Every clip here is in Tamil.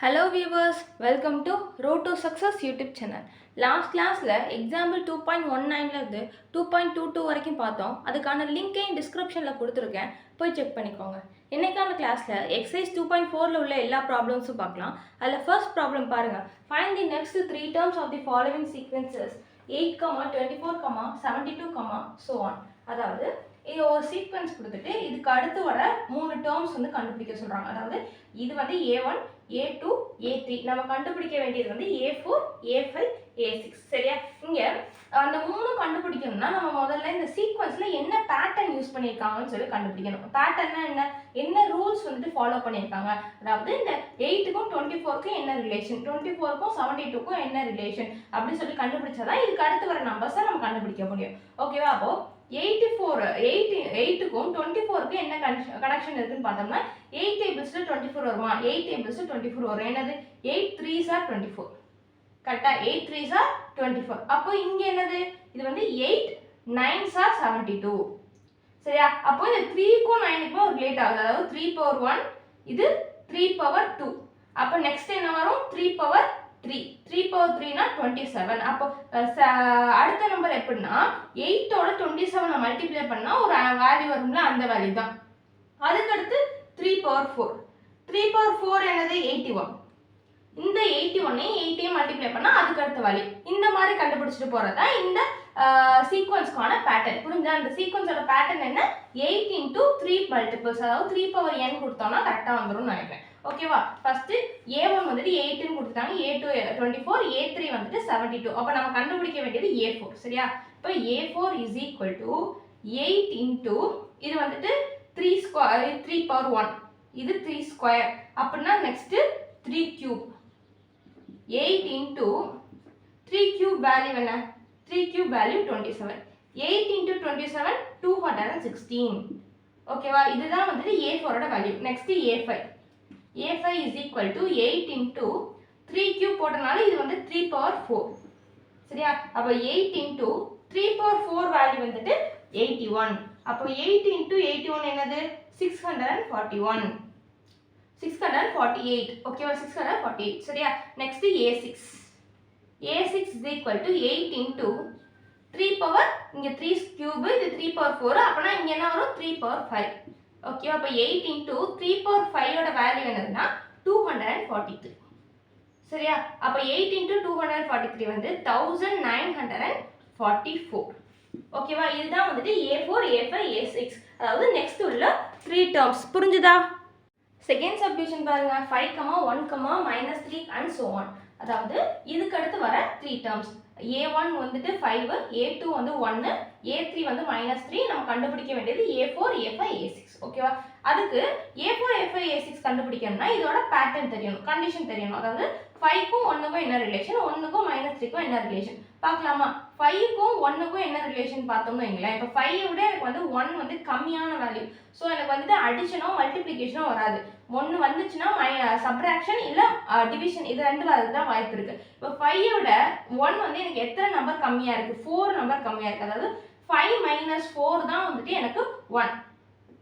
Hello viewers, welcome to Road to Success YouTube channel. Last classல example 2.19ல இருந்து 2.22 வரைக்கும் பார்த்தோம். அதுக்கான லிங்கையும் டிஸ்கிரிப்ஷன்ல கொடுத்துருக்கேன், போய் செக் பண்ணிக்கோங்க. இன்னைக்கான கிளாஸ்ல எக்ஸசைஸ் 2.4ல உள்ள எல்லா ப்ராப்ளம்ஸும் பார்க்கலாம். அதில் ஃபர்ஸ்ட் ப்ராப்ளம் பாருங்க. Find the next three terms of the following sequences 8, 24, 72, so on. அதாவது இது ஒரு சீக்வன்ஸ் கொடுத்துட்டு இதுக்கு அடுத்து வர 3 டேர்ம்ஸ் வந்து கண்டுபிடிக்க சொல்கிறாங்க. அதாவது இது வந்து A1, A2, A3. நம்ம கண்டுபிடிக்க வேண்டியது வந்து A4, A5, A6. சரியா? இங்கே அந்த 3 கண்டுபிடிக்கணும்னா நம்ம முதல்ல இந்த சீக்வன்ஸில் என்ன பேட்டர்ன் யூஸ் பண்ணியிருக்காங்கன்னு சொல்லி கண்டுபிடிக்கணும். பேட்டர்னா என்ன ரூல்ஸ் வந்துட்டு ஃபாலோ பண்ணியிருக்காங்க. அதாவது இந்த 8க்கும் 24க்கும் என்ன ரிலேஷன், 24க்கும் 72க்கும் என்ன ரிலேஷன் அப்படின்னு சொல்லி கண்டுபிடிச்சாதான் இதுக்கு அடுத்து வர நம்பர்ஸை நம்ம கண்டுபிடிக்க முடியும். ஓகேவா? அப்போ 8க்கும் 24க்கும் என்ன கனெக்ஷன் இருக்குன்னு பார்த்தோம்னா 8 டேபிள்ஸ்ல 24 வருமா? 8 டேபிள்ஸ்ல 24 வரும். என்னது? 8 3s are 24. கரெக்டா? 8 3s are 24. அப்போ இங்க என்னது? இது வந்து 8 9s are 72. சரியா? அப்போ இந்த 3க்கும் 9க்கும் ரிலேட் ஆகுது. அதாவது 3 power 1, இது 3 power 2. அப்போ நெக்ஸ்ட் என்ன வரும்? 3 power 3. 3 power 3 னா 27. அப்போ அடுத்த நம்பர் எப்படின்னா 8 ஓட 27 மல்டிப்ளை பண்ணா ஒரு வேல்யூ வரும்ல, அந்த வேல்யூ தான். அதுக்கு அடுத்து 3 power 4. 3 power 4 என்னது? 81. இந்த 81 8 மல்டிப்ளை பண்ணா அதுக்கு அடுத்த வேல்யூ. இந்த மாதிரி கண்டுபிடிச்சிட்டு போறதா இந்த சீக்வன்ஸ்க்கான பேட்டர்ன். புரிஞ்சா? இந்த சீக்வன்ஸோட பேட்டர்ன் என்ன? 8 into 3 மல்டிபிள்ஸ், அதாவது 3 power n கொடுத்தோம்னா கரெக்டா வந்துரும்னு நினைக்கிறேன். ஓகேவா? ஃபர்ஸ்ட் A1 வந்துட்டு 8 ன்னு கொடுத்துட்டாங்க, A2 24, A3 வந்துட்டு 72. அப்ப நம்ம கண்டுபிடிக்க வேண்டியது A4. சரியா? இப்போ A4 is equal to 8 into இது வந்துட்டு 3 power 1, இது 3 ஸ்கொயர். அப்படின்னா next 3 cube. 8 into 3 cube value என்ன? 3 கியூப் வேல்யூ 27. 8 into 27 216. ஓகேவா? இதுதான் வந்துட்டு A4 ஓட value. Next A5. A5 is equal to 8 into 3 cube போட்டனால இது வந்து 3 power 4. சரியா? அப்போ 8 into 3 power 4 வேல்யூ வந்துட்டு 81. அப்போ 8 into 81 என்னது? 641. 648. ஓகேவா? 648. சரியா? Next A6. A6 is equal to 8 into 3 power, இங்க 3 cube, இது 3 power 4. அப்பனா இங்க என்ன வரும்? 3 power 5. ஓகே, அப்போ 8 into 3 power 5 ஓட வேல்யூ என்னதுன்னா 243. சரியா? அப்போ 8 into 243 வந்து 1944. ஓகேவா? இதுதான் வந்துட்டு A4, A5, A6. அதாவது நெக்ஸ்ட் உள்ள 3 டேர்ம்ஸ். புரிஞ்சுதா? செகண்ட் சப்டிவிஷன் பாருங்க. 5, 1, -3 and so on. அதாவது இதுக்கு அடுத்து வர 3 டேர்ம்ஸ். A1 வந்துட்டு 5, A2 வந்து 1, A3 வந்து -3. நம்ம கண்டுபிடிக்க வேண்டியது A4, A5, A6. ஓகேவா? அதுக்கு A4, A5, A6 கண்டுபிடிக்கணும்னா இதோட பேட்டர்ன் தெரியணும், கண்டிஷன் தெரியணும். அதாவது 5க்கும் 1க்கும் என்ன ரிலேஷன், 1க்கும் -3க்கும் என்ன ரிலேஷன் பார்க்கலாமா? 5க்கும் 1க்கும் என்ன ரிலேஷன் பார்த்தோம்னு வைங்களேன். இப்போ 5 விட எனக்கு வந்து 1 வந்து கம்மியான வேல்யூ. ஸோ எனக்கு வந்துட்டு அடிஷனோ மல்டிப்ளிகேஷனோ வராது. 1 வந்துச்சுன்னா சப்ராக்ஷன் இல்லை டிவிஷன், இது ரெண்டு வரதுக்கு தான் வாய்ப்பு இருக்குது. இப்போ 5 விட 1 வந்து எனக்கு எத்தனை நம்பர் கம்மியாக இருக்குது? 4 நம்பர் கம்மியாக இருக்குது. அதாவது 5 - 4 தான் வந்துட்டு எனக்கு 1.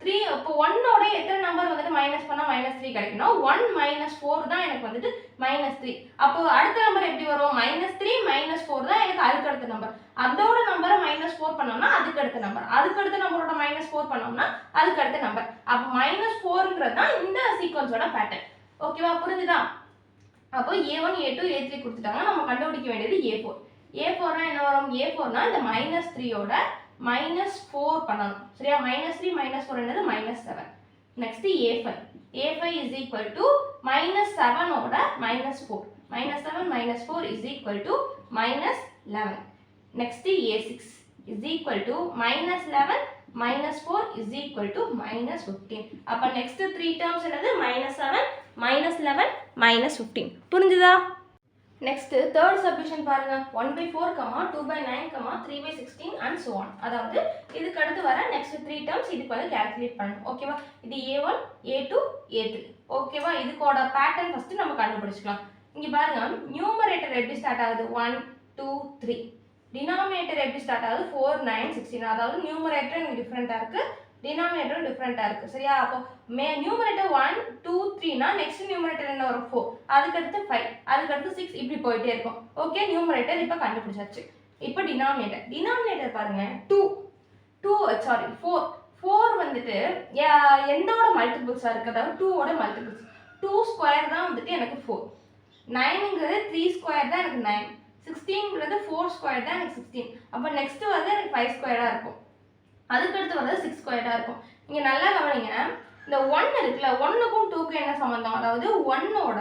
3 இப்போ 1ஓட எத்தனை நம்பர் வந்துட்டு மைனஸ் பண்ணால் -3 கிடைக்கும்னா 1 - 4 தான் எனக்கு வந்துட்டு -3. அப்போ அடுத்த நம்பர் எப்படி வரும்? -3 -4 தான் எனக்கு அதுக்கு அடுத்த நம்பர். அதோட நம்பரை -4 பண்ணோம்னா அதுக்கு அடுத்த நம்பர், அதுக்கு அடுத்த நம்பரோட -4 பண்ணோம்னா அதுக்கு அடுத்த நம்பர். அப்போ -4ங்கிறது தான் இந்த சீக்வன்ஸோட பேட்டர்ன். ஓகேவா? புரிஞ்சுதா? அப்போ A1, A2, A3 கொடுத்துட்டாங்க. நம்ம கண்டுபிடிக்க வேண்டியது A4. A4னா என்ன வரும்? A4னா இந்த -3ஓட -4 பண்ணணும். சரியா? -3 -4 என்னது? -7. Next A5. A5 is equal to -7 ஓட -4. -7 -4 is equal to -11. Next A6 is equal to -11 -4 is equal to -15. அப்ப நெக்ஸ்ட் 3 டேர்ம்ஸ் என்னது? -7 -11 -15. புரிஞ்சுதா? நெக்ஸ்ட் தேர்ட் சப்டிவிஷன் பாருங்க. 1/4, 2/9, 3/16 and so on. அதாவது இதுக்கு அடுத்து வர நெக்ஸ்ட் 3 டேர்ம்ஸ் இதுக்கு வந்து கால்குலேட் பண்ணணும். ஓகேவா? இது A1, A2, A3. ஓகேவா? இதுக்கோட பேட்டர்ன் ஃபர்ஸ்ட் நம்ம கண்டுபிடிச்சிக்கலாம். இங்க பாருங்க, நியூமரேட்டர் எப்படி ஸ்டார்ட் ஆகுது? 1 2 3. டினாமினேட்டர் எப்படி ஸ்டார்ட் ஆகுது? 4 9 16. அதாவது நியூமரேட்டர் இங்க டிஃபரெண்டா இருக்கு, டினாமினேட்டரும் டிஃப்ரெண்ட்டாக இருக்குது சரியா. அப்போ நியூமரேட்டர் 1 2 3னா நெக்ஸ்ட் நியூமரேட்டர் என்ன வரும் 4, அதுக்கடுத்து 5, அதுக்கடுத்து 6, இப்படி போயிட்டே இருக்கும். ஓகே, நியூமரேட்டர் இப்போ கண்டுபிடிச்சாச்சு. இப்போ டினாமினேட்டர் பாருங்க 4 வந்துட்டு எந்தோட மல்டிபிள்ஸாக இருக்குது, அதாவது 2ஓட மல்டிபிள்ஸ். 2 ஸ்கொயர் தான் வந்துட்டு எனக்கு 4, 9ங்கிறது 3 ஸ்கொயர் தான் எனக்கு 9, 16ங்கிறது 4 ஸ்கொயர் தான் எனக்கு 16. அப்போ நெக்ஸ்ட் வந்து எனக்கு 5 ஸ்கொயராக இருக்கும், அதுக்கடுத்து வந்து 6 ஸ்கொயராக இருக்கும். இங்கே நல்லா கவனிங்க, இந்த 1 இருக்குல்ல, 1க்கும் 2க்கும் என்ன சம்மந்தம், அதாவது 1ஓட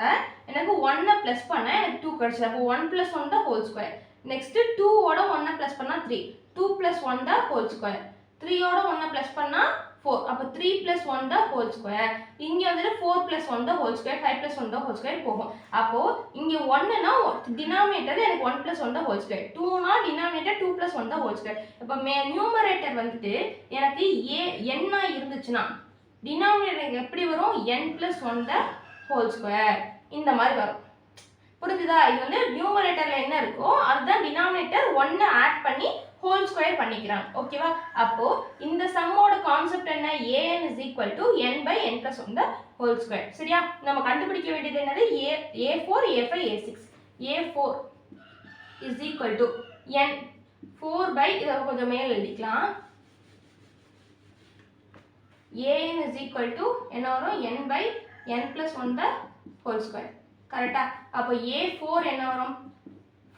எனக்கு 1 ப்ளஸ் பண்ணால் எனக்கு 2 கிடச்சிது, அப்போ 1 + 1 தான் ஹோல் ஸ்கொயர். நெக்ஸ்ட்டு 2ஓட 1 ப்ளஸ் பண்ணால் 3, 2 + 1 தான் ஹோல் ஸ்கொயர். 3ஓட 1 ப்ளஸ் பண்ணால் 4, அப்போ 3 + 1 தான் ஹோல் ஸ்கொயர். இங்கே வந்துட்டு 4 + 1 தான் ஹோல் ஸ்கொயர், 5 + 1 தான் ஹோல் ஸ்கொயர் போகும். அப்போது இங்கே 1னா டினாமினேட்டர் எனக்கு 1 + 1 தான் ஹோல் ஸ்கொயர், 2னா டினாமினேட்டர் 2 + 1 தான் ஹோல் ஸ்கொயர். இப்போ நியூமரேட்டர் வந்துட்டு எனக்கு n இருந்துச்சுன்னா டினாமினேட்டர் எப்படி வரும், n + 1 தான் ஹோல் ஸ்கொயர், இந்த மாதிரி வரும். புரிஞ்சுதா? இது வந்து நியூமரேட்டர்ல என்ன இருக்கோ அதுதான் டினாமினேட்டர் 1 ஆட் பண்ணி ஹோல் ஸ்கொயர் பண்ணிக்கிறாங்க. ஓகேவா? அப்போ இந்த சம்மோட கான்செப்ட் என்ன, an = n/n + 1 the whole square. சரியா? நம்ம கண்டுபிடிக்க வேண்டியது என்னது, a4 a5 a6. a4 = n 4 இதை கொஞ்சம் மேல எழுதிக்கலாம். an என்ன வரும், n/n + 1 the whole square. கரெக்டா? அப்போ a4 என்ன வரும்,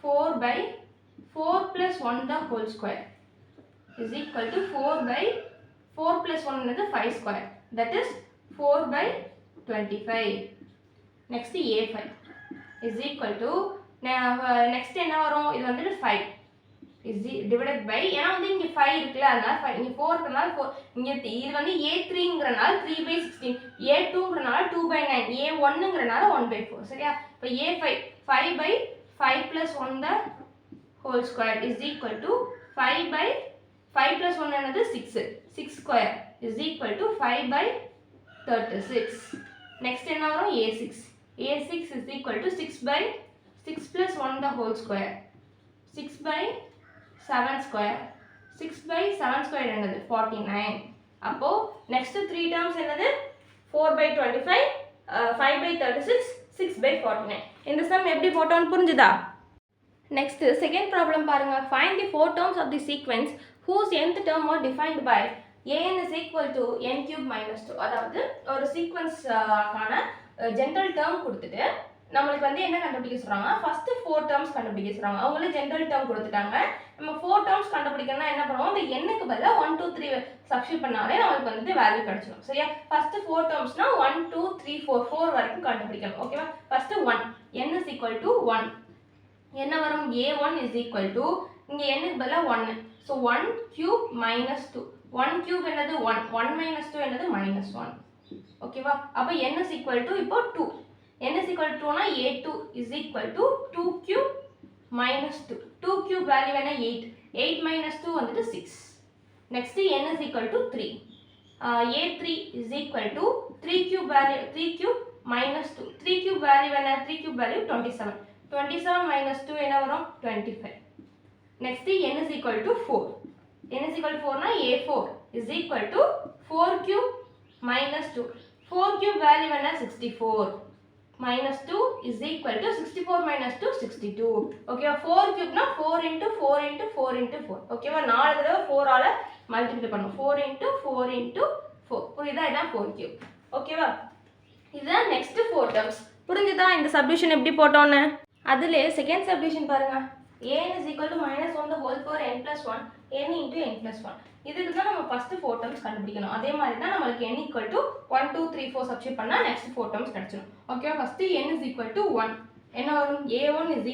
4/4 + 1 the whole square = 4/4 + 1 என்னது 5 square, that is 4/25. next a5 next என்ன வரும், இது வந்துட்டு 5 divided by, ஏன்னா வந்து இங்கே 5 இருக்குல்ல, அதனால 5, இங்கே 4 இருக்கிறனால 4, இங்கே இது வந்து a3ங்கிறனால 3/16, a2ங்கிறனால 2/9, a1ங்கிறனால 1/4. சரியா? இப்போ a5 5/5 + 1 the whole square = 5/5 + 1 என்னது 6, 6 square = 5/36. next என்ன வரும், a6 = 6/6 + 1 the whole square, 6/7 square, 6/7 square என்னது 49. அப்போ next 3 terms என்னது 4/25, 5/36, 6/49. இந்த சம் எப்படி போட்டோம்னு புரிஞ்சுதா? next second problem பாருங்க. find the 4 terms of the sequence whose nth term are defined by an = n³ - 2. அதாவது ஒரு சீக்வென்ஸ் ஆன ஜெனரல் டேர்ம் கொடுத்துட்டு நம்மளுக்கு வந்து என்ன கண்டுபிடிக்க சொல்றாங்க, ஃபர்ஸ்ட் 4 terms கண்டுபிடிக்க சொல்றாங்க. அவங்களே ஜெனரல் டேர்ம் கொடுத்துட்டாங்க. நம்ம 4 terms கண்டுபிடிக்கணும்னா என்ன பண்ணுவோம், இந்த n-க்கு பதிலா 1 2 3 சப்ஸ்டிட்யூட் பண்ணாலே நமக்கு வந்து வேல்யூ கிடைச்சிடும். சரியா? ஃபர்ஸ்ட் 4 termsனா 1 2 3 4 வரைக்கும் கண்டுபிடிக்கணும். ஓகேவா? ஃபர்ஸ்ட் 1, n = 1, என்ன வரும், a1 இங்க n-க்கு பதிலா 1, so 1³ - 2, 1³ என்னது 1, 1 - 2 என்னது -1. ஓகேவா? அப்ப n இப்போ 2, n = 2னா a2 = 2³ - 2, 2³ வேல்யூ என்ன 8, 8 - 2 வந்துட்டு 6. next n = 3, a3 = 3³ value 3³ - 2, 3³ value என்ன, 3³ வேல்யூ 27, 27 - 2 என்ன வரும் 25. next n = 4, n = 4னா a4 = 4³ - 2, 4³ value என்ன 64, -2 = 64 - 2 62. ஓகேவா? 4³ னா 4 × 4 × 4 × 4. ஓகேவா? 4 தடவை 4 ஆல மல்டிப்ளை பண்ணனும், 4 × 4 × 4. புரியுதா? இதான் 4³. ஓகேவா? இதுதான் நெக்ஸ்ட் 4 terms. புரிஞ்சுதா இந்த சப்டிவிஷன் எப்படி போட்டோம்னு? அதிலே செகண்ட் சப்டிவிஷன் பாருங்க. an = -1 the whole power n + 1, n × n + 1. இதுக்கு தான் நம்ம ஃபர்ஸ்ட் 4 terms கண்டுபிடிக்கணும். அதே மாதிரி தான் நமக்கு n = 1 2 3 4 சப்ஸ்டிட்யூட் பண்ணா நெக்ஸ்ட் 4 terms கிடைச்சிடும். ஓகேவா? ஃபர்ஸ்ட் n = 1, என்ன வரும், a1 =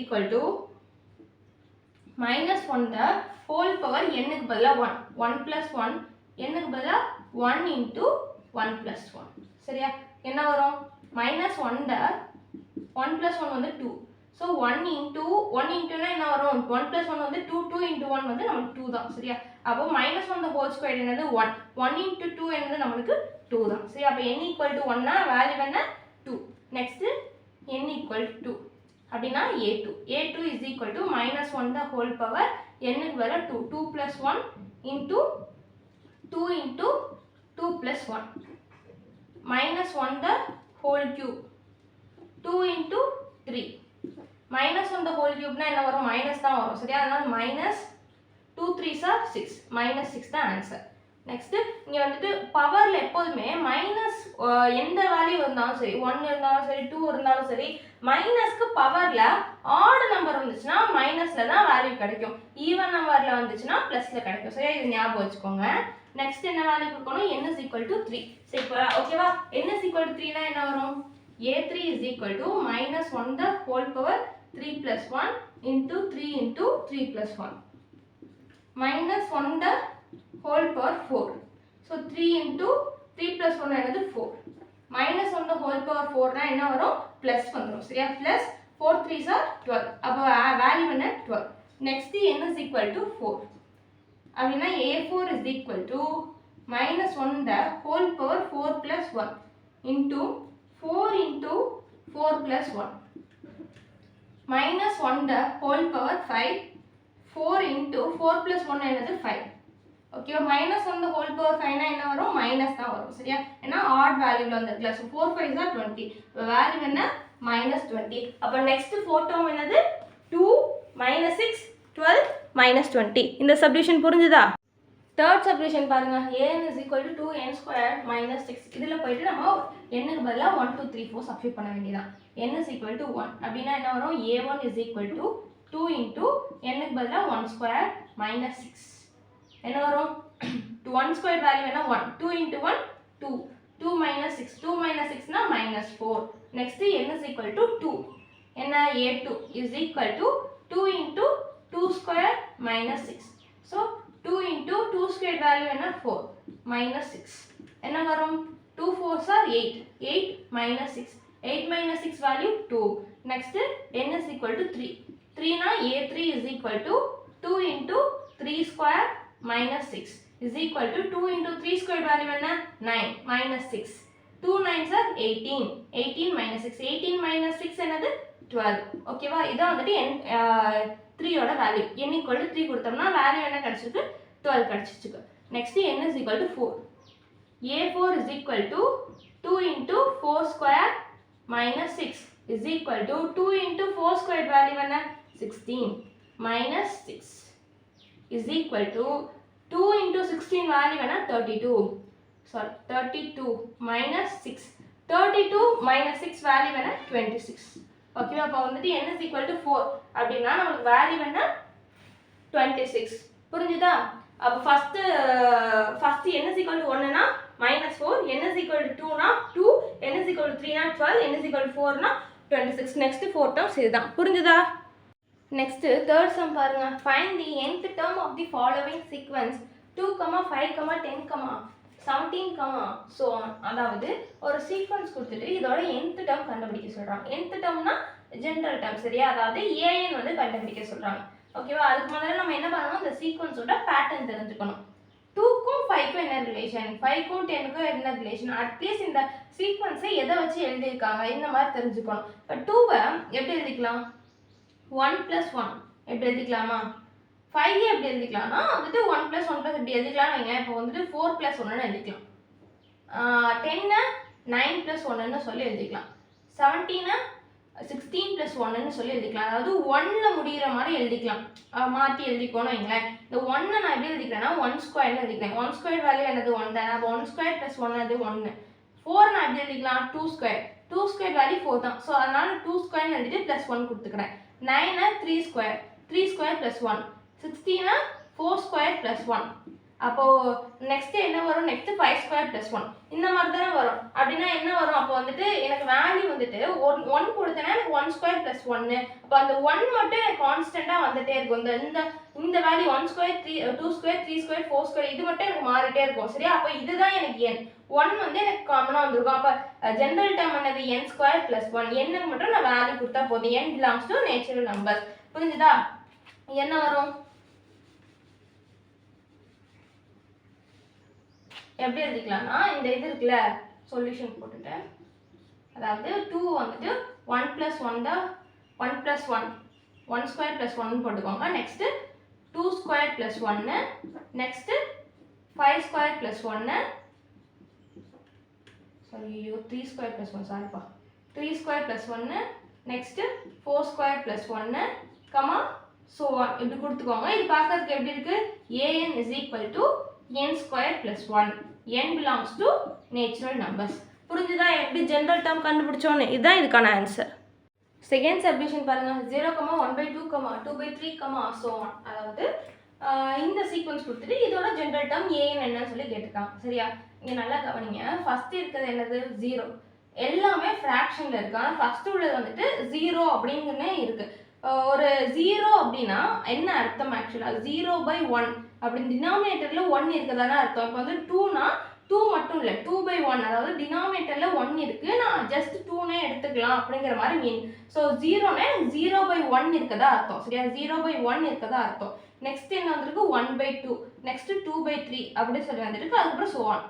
-1 the whole power n-க்கு பதிலா 1, 1 + 1, n-க்கு பதிலா 1 × 1 + 1. சரியா? என்ன வரும், -1 the 1 + 1 வந்து 2, so 1 × னா என்ன வரும், 1 + 1 வந்து 2, 2 × 1 வந்து நமக்கு 2 தான். சரியா? அப்போ -1 the whole square என்னது 1, 1 × 2 என்னது நமக்கு 2 தான். சரி, அப்போ n = 1 னா வேல்யூ என்ன 2. நெக்ஸ்ட் n = 2 அப்படினா a2 = -1 the whole power n க்கு பதிலா 2, 2 + 1 × 2 × 2 plus 1 minus 1 the whole cube 2 into 3 minus 1 the whole cube என்ன வரும் மைனஸ் தான் வரும் சரியா அதனால minus 2 3s are 6 minus 6 தான் ஆன்சர் நெக்ஸ்ட் இங்க வந்துட்டு பவர்ல எப்போதுமே மைனஸ் எந்த வேல்யூ இருந்தாலும் சரி 1 இருந்தாலும் சரி 2 இருந்தாலும் சரி மைனஸ்க்கு பவர்ல ஆட் நம்பர் வந்துச்சுன்னா மைனஸ்ல தான் வேல்யூ கிடைக்கும் ஈவன் நம்பர்ல வந்துச்சுன்னா பிளஸ்ல கிடைக்கும் சரியா இது ஞாபகம் வச்சுக்கோங்க நெக்ஸ்ட் என்ன வேல்யூ கொடுக்கணும் n is equal to 3 சரி ஓகேவா n is equal to 3 னா என்ன வரும் a3 is equal to minus 1 the whole power 3 plus 1 into 3 into 3 plus 1 minus 1 the whole power 4 so 3 into 3 plus 1 என்னது 4 minus 1 the whole power 4 னா என்ன வரும் plus வந்துரும் சரியா plus 4 3s are 12 அப்போ வேல்யூ என்ன 12 next n is equal to 4 அப்படினா a4 is equal to minus 1 the whole power 4 plus 1 into 4 into 4 plus 1 minus 1 the whole power 5 4 into 4 plus 1 என்னது 5 okay minus 1 the whole power 5 னா என்ன வரும் மைனஸ் தான் வரும் சரியா ஏனா ஆட் வேல்யூல வந்திருக்குல so 4 5s are 20 இப்போ வேல்யூ என்ன -20 அப்ப நெக்ஸ்ட் 4 டேர்ம் என்னது 2 -6 12 -20 இந்த சப்டிவிஷன் புரிஞ்சுதா தேர்ட் சப்டிவிஷன் பாருங்க an is equal to 2n squared minus 6 இதுல போயிட்டு நம்ம n க்கு பதிலா 1 2 3 4 சப்ஸ்டிட்யூட் பண்ண வேண்டியதான் n is equal to 1 அப்படினா என்ன வரும் a1 is equal to 2 into n க்கு பதிலா 1 squared minus 6 என்ன வரும் 1 squared வேல்யூ என்ன 1 2 into 1 2 2 minus 6 2 minus 6 னா minus 4 next n is equal to 2 என்ன a2 is equal to 2 into 2 squared minus 6 so 2 into 2 squared value என்ன 4 minus 6 என்ன வரும் 2 4s are 8 8 minus 6 8 minus 6 value 2 next n is equal to 3 3 na a3 is equal to 2 into 3 square minus 6 is equal to 2 into 3 square value என்ன 9 minus 6 2 9s are 18 18 minus 6 18 minus 6 என்னது 12 ஓகேவா இதான் வந்துட்டு n 3 ஓட வேல்யூ n equal to 3 கொடுத்தோம்னா வேல்யூ என்ன கிடைச்சிருக்கு 12 கிடைச்சிருக்கு next n is equal to 4 a4 is equal to 2 into 4 square minus 6 is equal to 2 into 4 square value என்ன 16 minus 6 is equal to 2 into 16 value என்ன 32 sorry 32 minus 6 32 minus 6 value என்ன 26 ஓகே அப்ப வந்துட்டு n is equal to 4 அப்படினா நமக்கு வேல்யூ என்ன 26 புரிஞ்சுதா அப்ப first n is equal to 1 னா -4 n is equal to 2 னா 2 n is equal to 3 னா 12 n is equal to 4 னா 26 next 4 terms இதுதான் புரிஞ்சுதா next third sum பாருங்க find the nth term of the following sequence 2 5 10 17 so on அதாவது ஒரு சீக்வென்ஸ் கொடுத்துட்டு இதோட nth term கண்டுபிடிக்க சொல்றாங்க nth termனா ஜெனரல் term சரியா அதாவது an வந்து கண்டுபிடிக்க சொல்றாங்க ஓகேவா அதுக்கு முதல்ல நம்ம என்ன பண்ணனும் இந்த சீக்வென்ஸோட பேட்டர்ன் தெரிஞ்சுக்கணும் 2 க்கும் 5 க்கும் என்ன ரிலேஷன் 5 க்கும் 10 க்கும் என்ன ரிலேஷன் அட்லீஸ்ட் இந்த சீக்வென்ஸை எதை வச்சு எழுதி இருக்காங்க இந்த மாதிரி தெரிஞ்சுக்கணும் இப்ப 2 வை எப்படி எழுதிக்கலாம் 1 plus 1 எப்படி எழுதிக்கலாமா 5 எப்படி எழுதிக்கலாம்னா வந்துட்டு 1 plus 1 plus எப்படி எழுதிக்கலாம் வைங்க இப்போ வந்துட்டு 4 plus 1 ன்னு எழுதிக்கலாம் 10 9 plus 1 ன்னு சொல்லி எழுதிக்கலாம் 17 16 plus 1 ன்னு சொல்லி எழுதிக்கலாம் அதாவது 1 ல முடியற மாதிரி எழுதிக்கலாம் மாத்தி எழுதிக்கோணும் வைங்க இந்த 1 நான் எப்படி எழுதிக்கிறேன்னா 1 ஸ்கொயர் ன்னு எழுதிக்கிறேன் 1 ஸ்கொயர் வேல்யூ என்னது 1 தான அப்ப 1 ஸ்கொயர் plus 1 அது 1 4 நான் எப்படி எழுதிக்கலாம் 2 ஸ்கொயர் 2 ஸ்கொயர் வேல்யூ 4 தான் சோ அதனால 2 ஸ்கொயர் ன்னு எழுதிட்டு +1 கொடுத்துக்கிறேன் 9 3 ஸ்கொயர் 3 ஸ்கொயர் + 1 16 4 ஸ்கொயர் + 1 அப்போ நெக்ஸ்ட் என்ன வரும் நெக்ஸ்ட் 5 ஸ்கொயர் + 1 இந்த மாதிரி தான வரும் அப்படினா என்ன வரும் அப்போ வந்துட்டு எனக்கு வேல்யூ வந்துட்டு 1 கொடுத்தேனா எனக்கு 1 ஸ்கொயர் + 1 அப்ப அந்த 1 மட்டும் எனக்கு கான்ஸ்டன்ட்டா வந்துட்டே இருக்கும் இந்த value 1 square 2 square 3 square 4 square இது மட்டும் எனக்கு மாறிட்டே இருக்கும் சரியா அப்ப இதுதான் எனக்கு n 1 வந்து எனக்கு காமனா வந்திருக்கும் அப்ப ஜெனரல் டேர்ம் என்னது n ஸ்கொயர் + 1 n க்கு மட்டும் நான் வேல்யூ கொடுத்தா போதும் n belongs to natural numbers புரிஞ்சுதா என்ன வரும் எப்படி எழுதிக்கலாம்னா இந்த இது இருக்குல சொல்யூஷன் போட்டுட்டேன் அதாவது 2 வந்துட்டு 1 + 1 தான் 1 + 1 1 ஸ்கொயர் + 1 போட்டுக்கோங்க next 2 square + 1 next 5 square + 1 sorry 3 square plus 1 சாரிப்பா 3 square plus 1 next 4 square plus 1 comma so இப்படி கொடுத்துக்கோங்க. இது பார்க்கறதுக்கு எப்படி இருக்கு? an is equal to n square plus 1 n belongs to natural numbers. புரிஞ்சுதா எப்படி ஜென்ரல் டேர்ம் கண்டுபிடிச்சோன்னு? இதுதான் இதுக்கான ஆன்சர். செகண்ட் சப்டிவிஷன் பாருங்க 0,1/2, 2/3, so on. அதாவது இந்த சீக்வன்ஸ் கொடுத்துட்டு இதோட ஜென்ரல் டேர்ம் ஏன் என்னன்னு சொல்லி கேட்டிருக்காங்க. சரியா? இங்கே நல்லா கவனிங்க. ஃபர்ஸ்ட் இருக்கிறது என்னது? 0. எல்லாமே ஃப்ராக்ஷனில் இருக்கு. ஆனால் ஃபர்ஸ்ட் உள்ளது வந்துட்டு 0 அப்படிங்கன்னே இருக்கு. ஒரு 0 அப்படின்னா என்ன அர்த்தம்? ஆக்சுவலாக 0/1 அப்படின்னு டினாமினேட்டரில் 1 இருக்கிறதான அர்த்தம். இப்போ வந்து 2னா 2 மட்டும் இல்லை 2/1, அதாவது டினாமினேட்டரில் 1 இருக்குது, நான் ஜஸ்ட் 2னே எடுத்துக்கலாம் அப்படிங்கிற மாதிரி மீன். ஸோ 0னா 0/1 இருக்கதா அர்த்தம். சரியா? 0/1 இருக்கதா அர்த்தம். நெக்ஸ்ட் என்ன வந்திருக்கு? 1/2, நெக்ஸ்ட் 2/3 அப்படின்னு சொல்லி வந்துருக்கு. அதுக்கப்புறம் so on.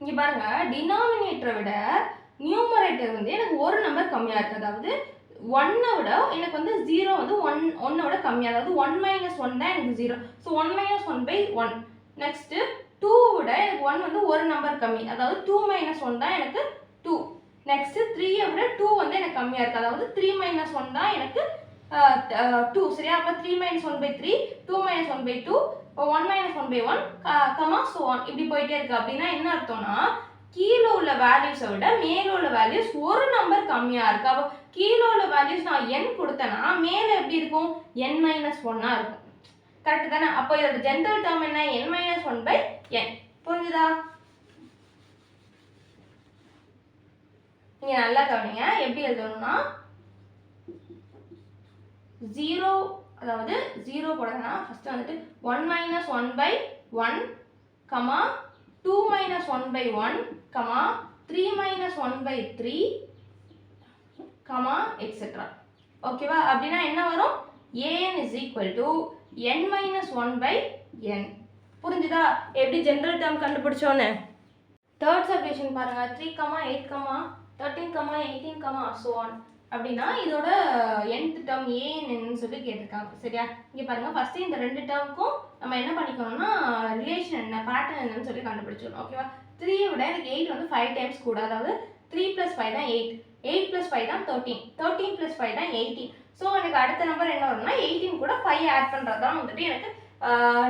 இங்கே பாருங்க, டினாமினேட்டரை விட நியூமரேட்டர் வந்து எனக்கு ஒரு நம்பர் கம்மியாக இருக்குது. அதாவது 1 விட எனக்கு வந்து 0 வந்து 1 விட கம்மியாக, அதாவது 1 - 1 தான் எனக்கு 0. ஸோ 1 - 1/1. நெக்ஸ்ட்டு 2 விட எனக்கு 1 வந்து ஒரு நம்பர் கம்மி, அதாவது 2 - 1 தான் எனக்கு 2. நெக்ஸ்ட்டு 3 விட 2 வந்து எனக்கு கம்மியாக இருக்குது, அதாவது 3 - 1 தான் எனக்கு 2. சரியா? அப்போ 3 - 1/3, 2 - 1/2, 1 - 1/1, கமா so on. இப்படி போயிட்டே இருக்கு. அப்படின்னா என்ன அர்த்தம்னா கீழே உள்ள வேல்யூஸை விட மேலே உள்ள வேல்யூஸ் ஒரு நம்பர் கம்மியாக இருக்குது. அப்போ கீழே உள்ள வேல்யூஸ் நான் n கொடுத்தேன்னா மேலே எப்படி இருக்கும்? n - 1 இருக்கும். கரெக்ட் தானே? அப்போ இதோட ஜென்ரல் டேர்ம் என்ன? n - 1/n. புரிஞ்சுதா? நீங்க நல்லா கவனிங்க. எப்படி எழுதணும்னா 0, அதாவது 0 போடுறதுனா ஃபர்ஸ்ட் வந்துட்டு 1 - 1/1, கமா 2 - 1/1, கமா 3 - 1/3, கமா எக்ஸெட்ரா. ஓகேவா? அப்படின்னா என்ன வரும்? an is equal to n - 1/n. புரிஞ்சுதா எப்படி ஜென்ரல் டேர்ம் கண்டுபிடிச்சோன்னு? தேர்ட் சப்டிவிஷன் பாருங்க 3, 8, 13, 18, so on. அப்படின்னா இதோட nth டேர்ம் an என்னன்னு சொல்லி கேட்டிருக்காங்க. சரியா? இங்கே பாருங்க, ஃபர்ஸ்ட் இந்த ரெண்டு டேர்முக்கும் நம்ம என்ன பண்ணிக்கணும்னா ரிலேஷன் என்ன, பேட்டர்ன் என்னன்னு சொல்லி கண்டுபிடிச்சிடணும். ஓகேவா? 3 விட எனக்கு 8 வந்து 5 டைம்ஸ் கூட, அதாவது 3 + 5 தான் 8, 8 + 5 தான் 13, 13 + 5 தான் 18. ஸோ எனக்கு அடுத்த நம்பர் என்ன வரும்னா 18 கூட 5 ஆட் பண்ணுறது தான் வந்துட்டு எனக்கு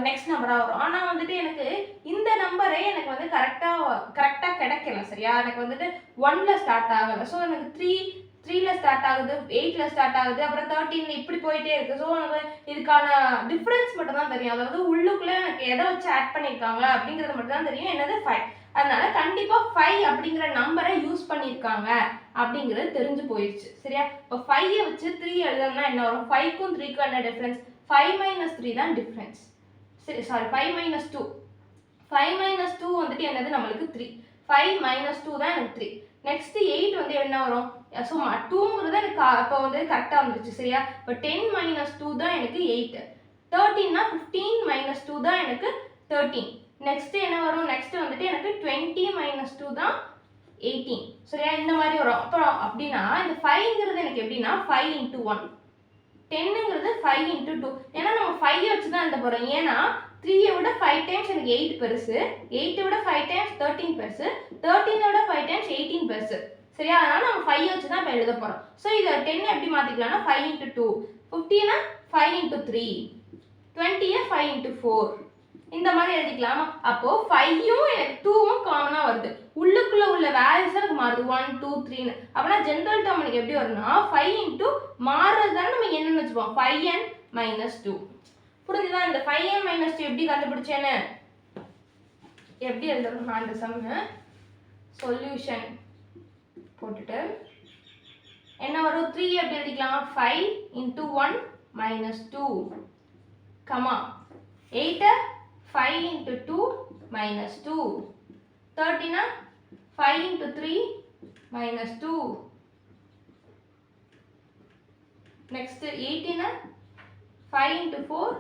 நெக்ஸ்ட் நம்பராக வரும். ஆனால் வந்துட்டு எனக்கு இந்த நம்பரே எனக்கு வந்து கரெக்டாக கிடைக்கல. சரியா? எனக்கு வந்துட்டு 1ல் ஸ்டார்ட் ஆகலை. ஸோ எனக்கு 3ல் ஸ்டார்ட் ஆகுது, 8ல் ஸ்டார்ட் ஆகுது, அப்புறம் 13ல் இப்படி போயிட்டே இருக்குது. ஸோ எனக்கு இதுக்கான டிஃப்ரென்ஸ் மட்டும் தான் தெரியும், அதாவது உள்ளுக்குள்ளே எனக்கு எதை வச்சு ஆட் பண்ணியிருக்காங்களா அப்படிங்கிறது மட்டும் தான் தெரியும். என்னது 5. அதனால கண்டிப்பாக 5 அப்படிங்கிற நம்பரை யூஸ் பண்ணியிருக்காங்க அப்படிங்கிறது தெரிஞ்சு போயிடுச்சு. சரியா? இப்போ 5ஐ வச்சு 3 எழுதணும்னா என்ன வரும்? 5க்கும் 3க்கும் என்ன டிஃப்ரென்ஸ்? 5 - 3 தான் டிஃப்ரென்ஸ். சரி, சாரி 5 - 2. 5 - 2 வந்துட்டு என்னது? நம்மளுக்கு 3. 5 - 2 தான் எனக்கு 3. நெக்ஸ்ட் 8 வந்து என்ன வரும்? ஸோ 2ங்கிறது எனக்கு அப்போ வந்து கரெக்டாக வந்துருச்சு. சரியா? இப்போ 10 - 2 தான் எனக்கு 8. 13னா 15 - 2 தான் எனக்கு 13. நெக்ஸ்ட் என்ன வரும்? நெக்ஸ்ட் வந்துட்டு எனக்கு 20 - 2 தான் 18. சரியா? இந்த மாதிரி வரும். அப்புறம் அப்படின்னா இந்த 5ங்கிறது எனக்கு எப்படின்னா 5 × 1, 10ங்கிறது 5 × 2. ஏன்னா நம்ம 5 வச்சு தான் எழுத போகிறோம். ஏன்னா 3ஐ விட 5 டைம்ஸ் எனக்கு 8 பெருசு, 8ஐ விட 5 டைம்ஸ் 13 பெருசு, 13ஐ விட 5 டைம்ஸ் 18 பெருசு. சரியா? அதனால நம்ம 5 வச்சு தான் இப்போ எழுத போகிறோம். ஸோ இதை 10 எப்படி மாற்றிக்கலாம்னா 5 × 2, 15னா 5 × 3, 20ஐ 5 × 4, இந்த மாதிரி எழுதிக்கலாமா? அப்போ 5ம் எனக்கு 2ம் காமனா வருது, உள்ளுக்குள்ள உள்ள வேல்யூஸ் எனக்கு மாறுது 1 2 3ன்னு. அப்பனா ஜெனரல் டேர்ம் எனக்கு எப்படி வரும்னா 5 × மாறுறது தானே நம்ம என்னன்னு வச்சுப்போம் 5n - 2. புரிஞ்சுதா? இந்த 5n - 2 எப்படி கண்டுபிடிச்சேன்னு எப்படி எழுதணும்னா அந்த சம்மு சொல்யூஷன் போட்டுட்டு என்ன வரும்? 3 எப்படி எழுதிக்கலாம்? 5 × 1 - 2, comma 8 5 × 2 - 2, 13 5 × 3 - 2, next 18 5 × 4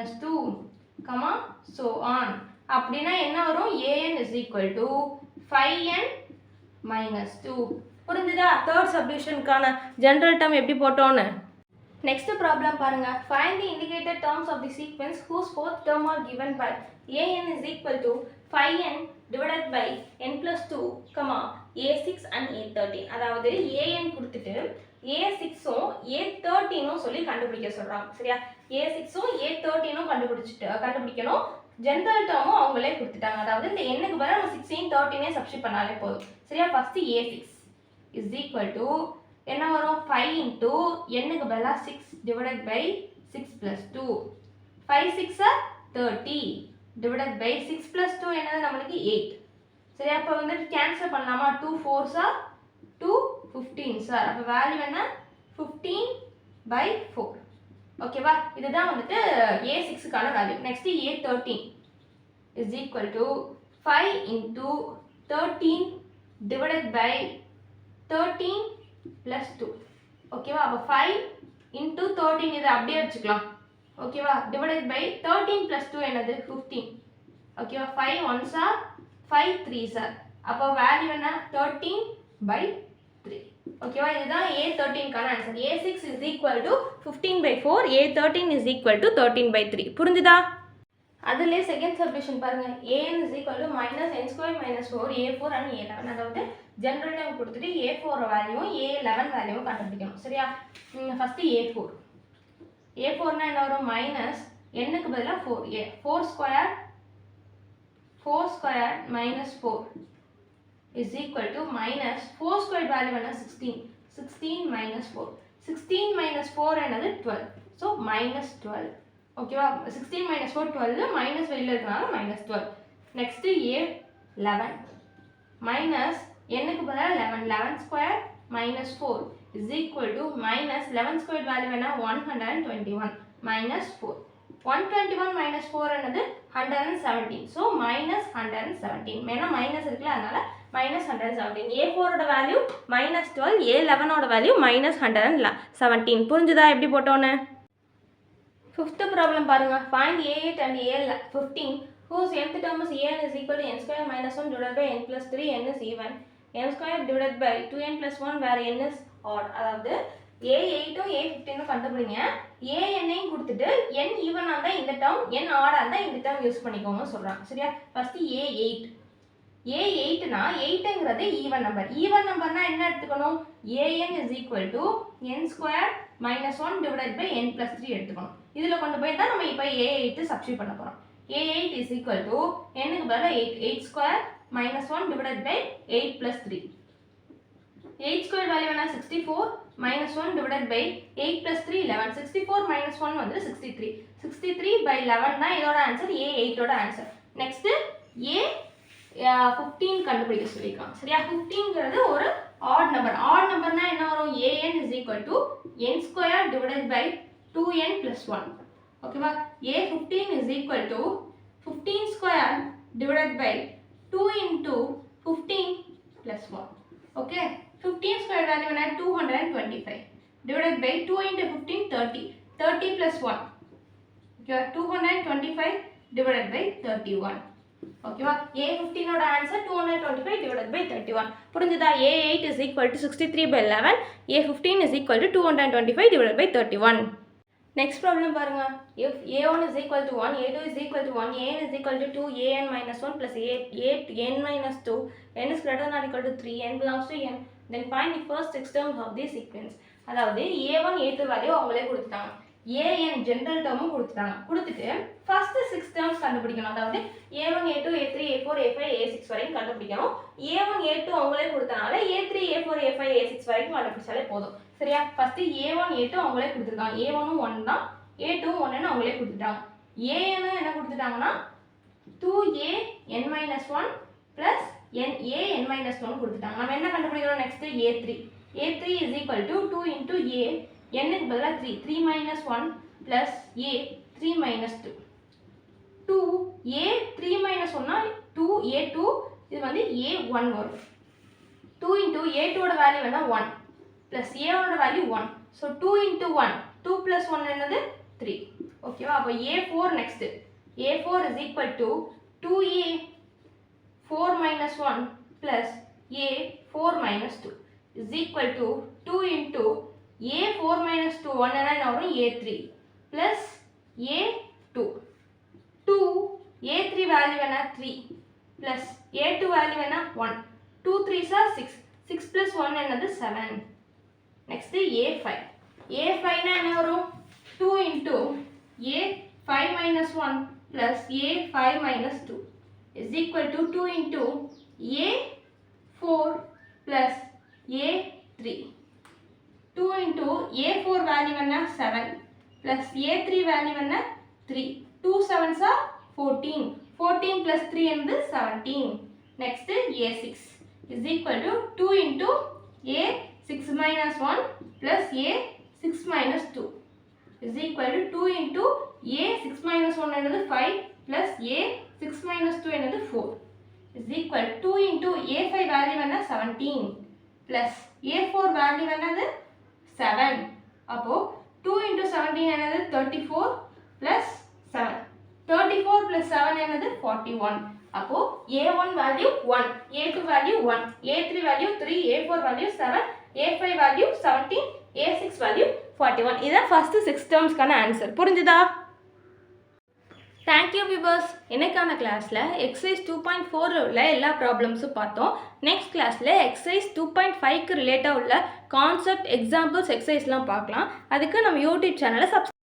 - 2, comma so on. அப்படினா என்ன வரும்? an is equal to 5n - 2. புரிஞ்சுதா? தேர்ட் சப்டிவிஷனுக்கான ஜெனரல் டேர்ம் எப்படி போட்டோன்னு. Next problem பாருங்க. Find the indicated terms of the sequence whose fourth term are given by an is equal to 5n divided by n plus 2, a6 and a13. அதாவது an கொடுத்துட்டு a6ம் a13ம் சொல்லி கண்டுபிடிக்க சொல்றாங்க. சரியா? a6ம் a13ம் கண்டுபிடிக்கணும். ஜெனரல் டேர்மும் அவங்களே கொடுத்துட்டாங்க. அதாவது இந்த n-க்கு பதிலா நம்ம 16 13 சப்ஸ்டிட் பண்ணாலே போதும். சரியா? First a6 is equal to என்ன வரும் 5 into n-க்கு பதிலா 6 divided by 6 plus 2. 5 6 are 30 divided by 6 plus 2 என்னது நமக்கு 8. சரி, அப்போ வந்து கேன்சல் பண்ணலாமா? 2 4s are 2 15s are. அப்போ வேல்யூ என்ன 15/4. ஓகேவா? இதுதான் வந்துட்டு a6க்கான value. Next a13 is equal to 5 into 13 divided by 13 plus 2. ஓகேவா? அப்போ 5 into 13 இதை அப்படியே வச்சுக்கலாம். ஓகேவா? டிவைடட் பை 13 plus 2 என்னது 15. ஓகேவா? 5 1s are 5 3s are. அப்போ வேல்யூ என்ன 13/3. ஓகேவா? இதுதான் a13க்கான answer. a6 is equal to 15/4, a13 is equal to 13/3. புரிஞ்சுதா? அதுலேயே செகண்ட் சப்டிவிஷன் பாருங்க. an is equal to -n square minus 4 a4 and a11. அதாவது ஜெனரல் டைம் கொடுத்துட்டு a4 வேல்யூவும் a11 வேல்யூவும் கண்டுபிடிக்கணும். சரியா? ஃபர்ஸ்ட் a4 a4னா என்ன வரும்? மைனஸ் n-க்கு பதிலாக 4 4 square minus 4 is equal to minus 4 square value என்ன 16 minus 4. 16 minus 4 என்னது 12. So minus 12. ஓகேவா? 16 minus 4 12, மைனஸ் வெளியில் இருக்கிறனால -12. நெக்ஸ்ட் a11 மைனஸ் n-க்கு பதிலாக 11 square minus 4 is equal to minus 11 squared value என்ன 121 minus 4. 121 minus 4 என்னது 117. so minus 117. மேனா மைனஸ் இருக்குல்ல, அதனால minus 117. a4 ஓட வேல்யூ -12, a11 ஓட வேல்யூ -117. புரிஞ்சுதா எப்படி போட்டோன்னு? ஃபிஃப்த் ப்ராப்ளம் பாருங்க. find a8 and a15 whose nth term is an is equal to n square minus 1 divided by n plus 3, n is even. n square divided by 2n plus 1 where n is odd. அதாவது a8ம் a15ம் கண்டுபிடிங்க. an-ஐயும் கொடுத்துட்டு n ஈவனா இருந்தா இந்த டேர்ம், n ஆடா இருந்தா இந்த டேர்ம் யூஸ் பண்ணிக்கோங்க சொல்றாங்க. சரியா? ஃபர்ஸ்ட் a8னா 8ங்கிறது ஈவன் நம்பர். ஈவன் நம்பர்னா என்ன எடுத்துக்கணும்? an is equal to n square minus 1 divided by n plus 3 எடுத்துக்கணும். இதுல கொண்டு போய் தான் நம்ம இப்போ a8 சப்ஸ்டிட் பண்ண போறோம். a8 is equal to n-க்கு பதிலா 8 square minus 1 divided by 8 plus 3. 8 square value என்ன 64 minus 1 divided by 8 plus 3 11. 64 minus 1 வந்து 63. 63/11 தான் இதோட ஆன்சர், a8 ஓட ஆன்சர். நெக்ஸ்ட் a15 கண்டுபிடிக்க சொல்லிருக்காங்க. சரியா? 15ங்கிறது ஒரு ஆட் நம்பர். ஆட் நம்பர்னா என்ன வரும்? an is equal to n square divided by 2n plus 1. ஓகேவா? a15 is equal to 15 square divided by 2 into 15 plus 1. Okay? 15 square value என்ன 225 divided by 2 into 15 30. 30 plus 1. Okay? 225 divided by 31. ஓகேவா? a15 ஓட ஆன்சர் 225 divided by 31. புரிஞ்சுதா? a8 is equal to 63/11, a15 is equal to 225 divided by 31. Next problem பாருங்க. If a1 is equal to 1, a2 is equal to 1, an is equal to 2, an minus 1 plus an minus 2, n is greater than or equal to 3, n belongs to n, then find the first 6 terms of this sequence. அதாவது a1 a2 வேல்யூ அவங்களே கொடுத்துட்டாங்க. an ஜெனரல் டேர்மும் கொடுத்துட்டாங்க. கொடுத்துட்டு ஃபர்ஸ்ட் 6 டேர்ம்ஸ் கண்டுபிடிக்கணும். அதாவது a1 a2 a3 a4 a5 a6 வரைக்கும் கண்டுபிடிக்கணும். a1 a2 அவங்களே கொடுத்தனால a3 a4 a5 a6 வரைக்கும் கண்டுபிடிச்சாலே போதும். சரியா? ஃபர்ஸ்ட் a1 a2 அவங்களே கொடுத்துருக்காங்க. a1ம் 1 தான், a2ம் 1ன்னு அவங்களே கொடுத்துட்டாங்க. an என்ன கொடுத்துட்டாங்கன்னா 2an minus 1 plus an minus 1 கொடுத்துட்டாங்க. நம்ம என்ன கண்டுபிடிக்கணும்? Next a3 is equal to 2 into a, n-க்கு பதிலா 3 minus 1 plus a 3 minus 2. 2a 3 minus 1னா 2a2, இது வந்து a1 வரும். 2 into a2 ஓட வேல்யூ என்ன 1 plus a ஓட வேல்யூ 1. so 2 into 1, 2 plus 1 என்னது 3. ஓகேவா? அப்போ a4 next. a4 is equal to 2a 4 minus 1 plus a 4 minus 2 is equal to 2 into a 4 minus 2 1 என்ன வரும்? a3 plus a2. 2 a3 value என்ன 3 ப்ளஸ் A2 வேல்யூ என்ன 1 2 3s are 6 6 plus 1 என்னது 7 நெக்ஸ்ட் A5 A5 என்ன வரும் 2 into A5 minus 1 plus A5 minus 2 is equal to 2 into A4 plus A3 2 into A4 value என்ன 7 plus A3 value என்ன 3 2 7s are 14 14 plus 3 என்னது 17 next A6 is equal to 2 into A6 minus 1 plus A6 minus 2 is equal to 2 into A6 minus 1 என்னது 5 plus A6 minus 2 என்னது 4 is equal to 2 into A5 value என்ன 17 plus A4 value என்னது 7 அப்போ 2 into 17 என்னது 34 plus 7 34 plus 7 என்னது 41 அப்போ A1 value 1 A2 value 1 A3 value 3 A4 value 7 A5 value 17 A6 value 41 இதான் ஃபர்ஸ்ட் 6 டேர்ம்ஸ்க்கான ஆன்சர் புரிஞ்சுதா தேங்க்யூ வியூவர்ஸ் இன்னைக்கான கிளாஸில் எக்ஸசைஸ் 2.4 உள்ள எல்லா ப்ராப்ளம்ஸும் பார்த்தோம் நெக்ஸ்ட் கிளாஸில் எக்ஸசைஸ் 2.5க்கு ரிலேட்டாக உள்ள கான்செப்ட் எக்ஸாம்பிள்ஸ் எக்ஸசைஸ்லாம் பார்க்கலாம் அதுக்கு நம்ம யூடியூப் சேனலை